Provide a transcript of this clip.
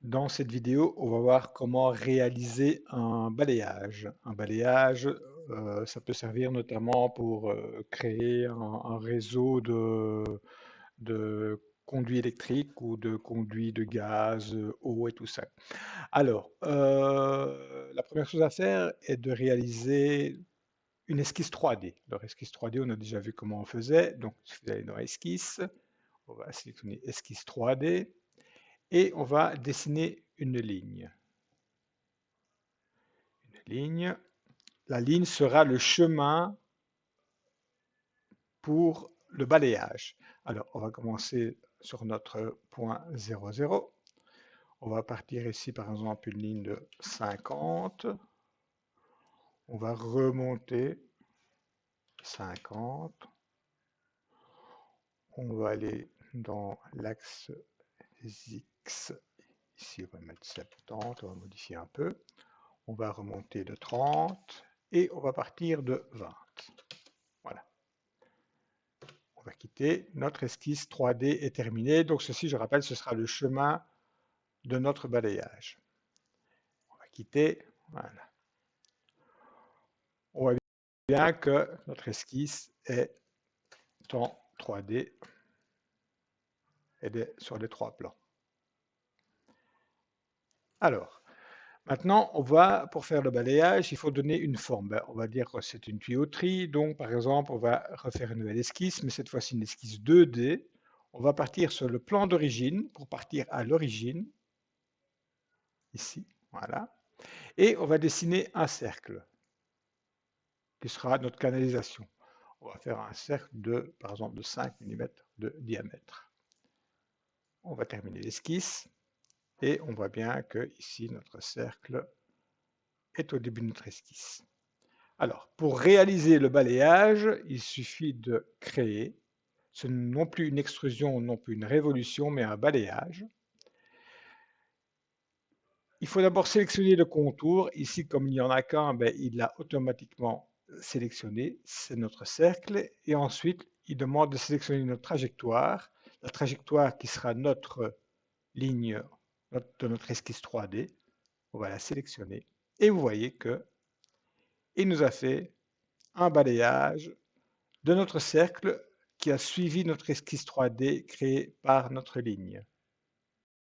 Dans cette vidéo, on va voir comment réaliser un balayage. Un balayage, ça peut servir notamment pour créer un réseau de conduits électriques ou de conduits de gaz, eau et tout ça. Alors, la première chose à faire est de réaliser une esquisse 3D. Alors, esquisse 3D, on a déjà vu comment on faisait. Donc, si vous allez dans Esquisse, on va sélectionner Esquisse 3D et on va dessiner une ligne. Une ligne. La ligne sera le chemin pour le balayage. Alors, on va commencer sur notre point 0, 0. On va partir ici, par exemple, une ligne de 50. On va remonter 50. On va aller dans l'axe X. Ici, on va mettre 70. On va modifier un peu. On va remonter de 30 et on va partir de 20. Voilà. On va quitter. Notre esquisse 3D est terminée. Donc ceci, je rappelle, ce sera le chemin de notre balayage. On va quitter. Voilà. On voit bien que notre esquisse est en 3D. Elle est sur les trois plans. Alors, maintenant, pour faire le balayage, il faut donner une forme. On va dire que c'est une tuyauterie. Donc, par exemple, on va refaire une nouvelle esquisse, mais cette fois-ci une esquisse 2D. On va partir sur le plan d'origine pour partir à l'origine. Ici, voilà. Et on va dessiner un cercle qui sera notre canalisation. On va faire un cercle de, par exemple, de 5 mm de diamètre. On va terminer l'esquisse et on voit bien que ici notre cercle est au début de notre esquisse. Alors, pour réaliser le balayage, il suffit de créer, ce n'est non plus une extrusion, non plus une révolution, mais un balayage. Il faut d'abord sélectionner le contour. Ici, comme il n'y en a qu'un, il l'a automatiquement sélectionné. C'est notre cercle. Et ensuite, il demande de sélectionner notre trajectoire. La trajectoire qui sera notre ligne de notre esquisse 3D. On va la sélectionner. Et vous voyez que il nous a fait un balayage de notre cercle qui a suivi notre esquisse 3D créée par notre ligne.